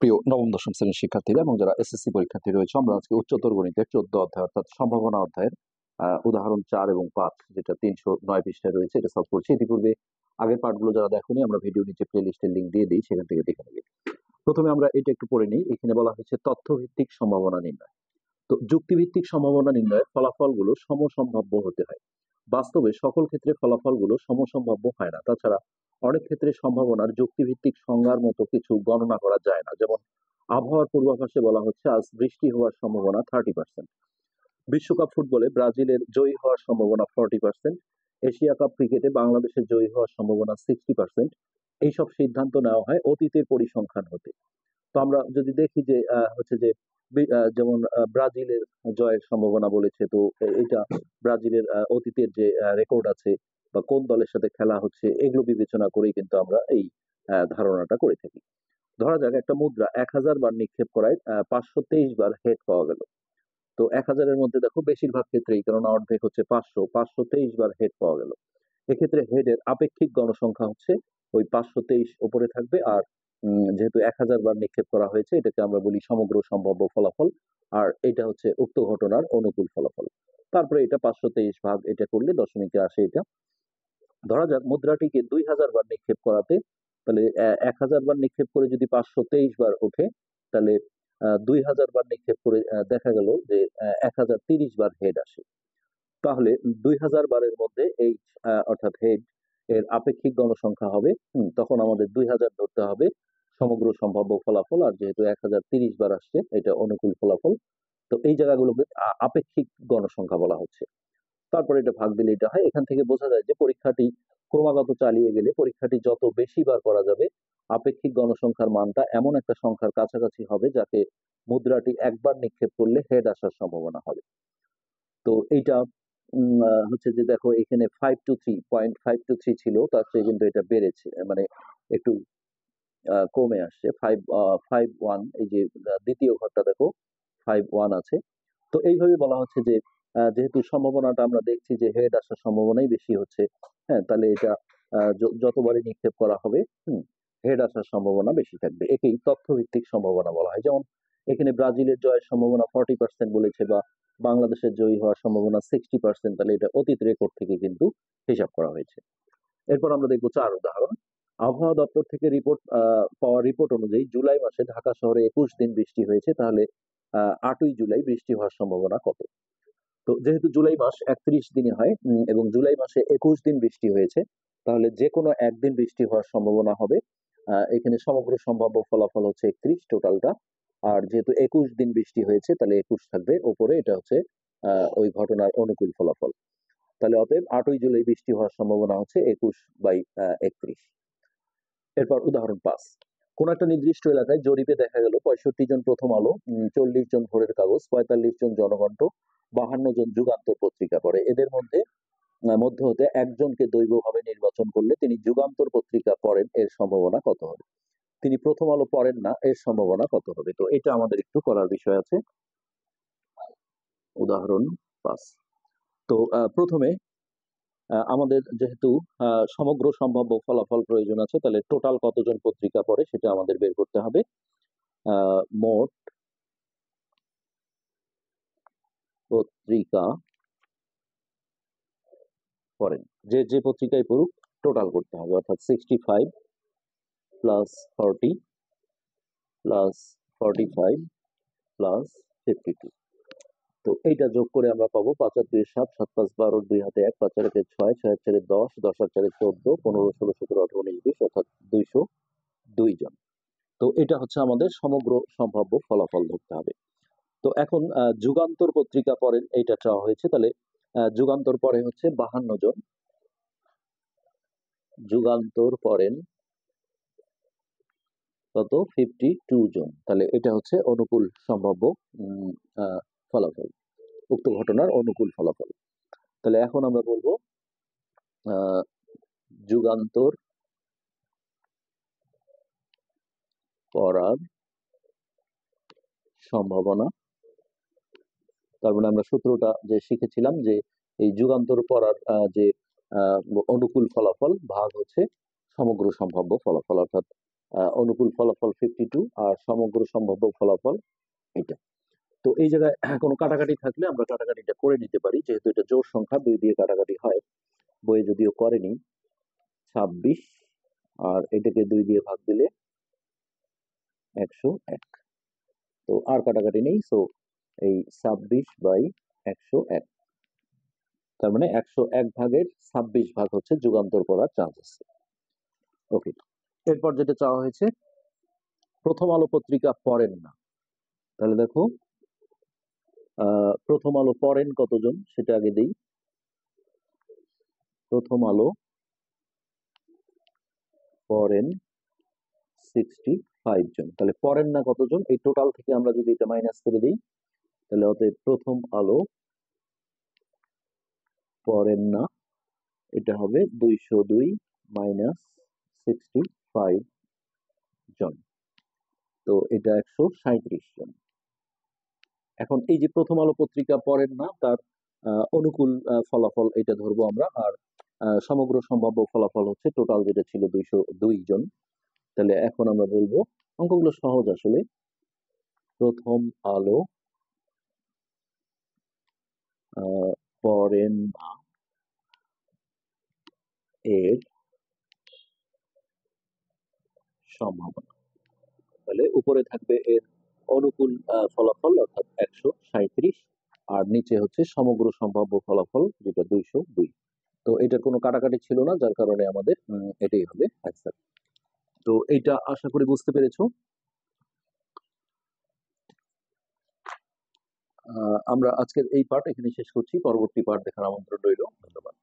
প্রিয় নবম দশম শ্রেণীর শিক্ষার্থীরা এবং যারা এসএসসি পরীক্ষার্থী রয়েছে, আমরা আজকে উচ্চতর গণিতের 14 অধ্যায় অর্থাৎ সম্ভাবনা অধ্যায়ের উদাহরণ 4 এবং 5, যেটা 309 পৃষ্ঠায় রয়েছে, এটা সলভ করছি। ইতিপূর্বে আগের পার্টগুলো যারা দেখোনি, আমরা ভিডিও নিচে প্লে লিস্টের লিঙ্ক দিয়ে দিই, সেখান থেকে দেখে নেবে। প্রথমে আমরা এটা একটু পড়ে নিই। এখানে বলা হয়েছে তথ্যভিত্তিক সম্ভাবনা নির্ণয়। তো যুক্তিভিত্তিক সম্ভাবনা নির্ণয়ের ফলাফলগুলো সমসম্ভাব্য হতে হয়। বাস্তবে সকল ক্ষেত্রে ফলাফলগুলো সমসম্ভাব্য হয় না। তাছাড়া অনেক ক্ষেত্রে সম্ভাবনার যুক্তিভিত্তিক সংজ্ঞার মতো কিছু গণনা করা যায় না। যেমন আবহাওয়ার পূর্বাভাসে বলা হচ্ছে আজ বৃষ্টি হওয়ার সম্ভাবনা 30%। বিশ্বকাপ ফুটবলে ব্রাজিলের জয়ী হওয়ার সম্ভাবনা 40%। এশিয়া কাপ ক্রিকেটে বাংলাদেশের জয়ী হওয়ার সম্ভাবনা 60%। এইসব সিদ্ধান্ত নেওয়া হয় অতীতের পরিসংখ্যান হতে। তো আমরা যদি দেখি যে হচ্ছে যে যেমন ব্রাজিলের জয়ের সম্ভাবনা বলেছে, তো এটা ব্রাজিলের অতীতের যে রেকর্ড আছে বা কোন দলের সাথে খেলা হচ্ছে, এগুলো বিবেচনা করেই কিন্তু আমরা এই ধারণাটা করে থাকি। ধরা যাক একটা মুদ্রা 1000 বার নিক্ষেপ করায় 523 বার হেড পাওয়া গেল। তো 1000-এর মধ্যে দেখো বেশিরভাগ ক্ষেত্রেই, কারণ অর্ধেক হচ্ছে 523 বার হেড পাওয়া গেল। এক্ষেত্রে হেডের আপেক্ষিক গণসংখ্যা হচ্ছে ওই 523 উপরে থাকবে। আর যেহেতু 1000 বার নিক্ষেপ করা হয়েছে, এটাকে আমরা বলি সমগ্র সম্ভাব্য ফলাফল। আর এটা হচ্ছে উক্ত ঘটনার অনুকূল ফলাফল। তারপরে এটা 523 ভাগ এটা করলে দশমিকে আসে এটা। ধরা যাক মুদ্রাটিকে 2000 বার নিক্ষেপ করাতে, তাহলে 1000 বার নিক্ষেপ করে যদি 523 বার ওঠে, তাহলে 2000 বার নিক্ষেপ করে দেখা গেল যে 1030 বার হেড আসে। তাহলে 2000 বারের মধ্যে এই অর্থাৎ হেড এর আপেক্ষিক গণসংখ্যা হবে, তখন আমাদের 2000 ধরতে হবে সমগ্র সম্ভাব্য ফলাফল। আর যেহেতু 1030 বার আসছে, এটা অনুকূল ফলাফল। তো এই জায়গাগুলোকে আপেক্ষিক গণসংখ্যা বলা হচ্ছে। তারপরে এটা ভাগ দিলে এটা হয়। এখান থেকে বোঝা যায় যে পরীক্ষাটি ক্রমাগত চালিয়ে গেলে পরীক্ষাটি যত বেশি বার করা যাবে, আপেক্ষিক গণসংখ্যার মানটা এমন একটা সংখ্যার কাছাকাছি হবে যাতে মুদ্রাটি একবার নিক্ষেপ করলে হেড আসার সম্ভাবনা হবে। তো এইটা হচ্ছে যে দেখো এখানে 523 ছিল, তার চেয়ে কিন্তু এটা বেড়েছে, মানে একটু কমে আসছে। 51, এই যে দ্বিতীয় ঘরটা দেখো 51 আছে। তো এইভাবে বলা হচ্ছে যে যেহেতু সম্ভাবনাটা আমরা দেখছি যে হেড আসার সম্ভাবনাই বেশি হচ্ছে, হ্যাঁ, তাহলে এটা যতবারই নিক্ষেপ করা হবে হেড আসার সম্ভাবনা বেশি থাকবে। একেই তথ্যভিত্তিক সম্ভাবনা বলা হয়। যেমন এখানে ব্রাজিলের জয়ের সম্ভাবনা 40% বলেছে, বা বাংলাদেশের জয়ী হওয়ার সম্ভাবনা 60%, তাহলে এটা অতীত রেকর্ড থেকে কিন্তু হিসাব করা হয়েছে। এরপর আমরা দেখবো 4 উদাহরণ। আবহাওয়া দপ্তর থেকে পাওয়া রিপোর্ট অনুযায়ী জুলাই মাসে ঢাকা শহরে 21 দিন বৃষ্টি হয়েছে। তাহলে 8ই জুলাই বৃষ্টি হওয়ার সম্ভাবনা কত? তো যেহেতু জুলাই মাস 31 দিনে হয় এবং জুলাই মাসে 21 দিন বৃষ্টি হয়েছে, তাহলে যে কোনো একদিন বৃষ্টি হওয়ার সম্ভাবনা হবে। এখানে সমগ্র সম্ভাব্য ফলাফল হচ্ছে 31 টোটালটা। আর যেহেতু 21 দিন বৃষ্টি হয়েছে, তাহলে 21 থাকবে ওপরে, এটা হচ্ছে ওই ঘটনার অনুকূল ফলাফল। তাহলে অতএব 8ই জুলাই বৃষ্টি হওয়ার সম্ভাবনা হচ্ছে 21/31। এরপর উদাহরণ 5। কোন একটা নির্দিষ্ট এলাকায় জরিপে দেখা গেল 65 জন প্রথম আলো, 40 জন ভোরের কাগজ, 45 জন জনকণ্ঠ, 52 জন যুগান্তর পত্রিকা পড়ে। এদের মধ্য হতে একজনকে দৈবভাবে নির্বাচন করলে তিনি যুগান্তর পত্রিকা পড়েন, এর সম্ভাবনা কত হবে? তিনি প্রথম আলো পড়েন না, এর সম্ভাবনা কত হবে? তো এটা আমাদের একটু করার বিষয় আছে। উদাহরণ 5। তো প্রথমে আমাদের যেহেতু সমগ্র সম্ভাব্য ফলাফল প্রয়োজন আছে, তাহলে টোটাল কতজন পত্রিকা পড়ে সেটা আমাদের বের করতে হবে। মোট পত্রিকা পড়েন, যে যে পত্রিকায় পড়ুক টোটাল করতে হবে, অর্থাৎ 65 প্লাস 40 প্লাস 45 প্লাস 52। তো এইটা যোগ করে আমরা পাবো 5 আর 2 7, 7 5 12, 2 হাতে 1, 5 আর 1 6, 6 আর 4 10, 10 আর 4 14, 15 16 17 18 19 20, অর্থাৎ 202 জন। তো এটা হচ্ছে আমাদের সমগ্র সম্ভাব্য ফলাফল ধরতে হবে। তো এখন যুগান্তর পত্রিকা পড়েন এইটা চাওয়া হয়েছে, তাহলে যুগান্তর পড়ে হচ্ছে 52 জন, যুগান্তর পড়েন কত? 52 জন। তাহলে এটা হচ্ছে অনুকূল সম্ভাব্য ফলাফল, উক্ত ঘটনার অনুকূল ফলাফল। তাহলে এখন আমরা বলবো যুগান্তর পড়ার সম্ভাবনা। তার মানে আমরা সূত্রটা যে শিখেছিলাম যে এই যুগান্তর পড়ার যে অনুকূল ফলাফল ভাগ হচ্ছে সমগ্র সম্ভাব্য ফলাফল, অর্থাৎ অনুকূল ফলাফল 52 আর সমগ্র সম্ভাব্য ফলাফল এটা। তো এই জায়গায় কোনো কাটাকাটি থাকলে আমরা কাটাকাটিটা করে নিতে পারি, যেহেতু এটা জোড় সংখ্যা 2 দিয়ে কাটাকাটি হয়, বইয়ে যদিও করেনি। 26 আর এটাকে 2 দিয়ে ভাগ দিলে 101। তো আর কাটাকাটি নেই, সো এই 26/101, তার মানে 101 ভাগের 26 ভাগ হচ্ছে যুগান্তর করার চান্স আছে। ওকে, এরপর যেটা চাওয়া হয়েছে, প্রথম আলো পত্রিকা পড়েন না। তাহলে দেখো, প্রথম আলো পড়েন কতজন সেটা আগে দেই। প্রথম আলো পড়েন 65 জন। তাহলে পড়েন না কতজন, এই টোটাল থেকে আমরা যদি এটা মাইনাস করে দিই, তাহলে অতএব প্রথম আলো পড়েন না, এটা হবে 202 মাইনাস 65 জন। তো এটা 137 জন। এখন এই যে প্রথম আলো পত্রিকা পড়েন না, তার অনুকূল ফলাফল এটা ধরবো আমরা, আর সমগ্র সম্ভাব্য ফলাফল হচ্ছে টোটাল যেটা ছিল 202 জন। তাহলে এখন আমরা বলবো, অঙ্কগুলো সহজ আসলে, প্রথম আলো পড়েন না এর সম্ভাবনা। তাহলে উপরে থাকবে এর অনুকূল ফলাফল অর্থাৎ 137, আর নিচে হচ্ছে সমগ্র সম্ভাব্য ফলাফল যেটা 202। তো এটার কোনো কাটাকাটি ছিল না, যার কারণে আমাদের এটাই হবে অ্যান্সার। তো এইটা আশা করি বুঝতে পেরেছো। আমরা আজকের এই পার্ট এখানে শেষ করছি, পরবর্তী পার্ট দেখার আমন্ত্রণ রইল। ধন্যবাদ।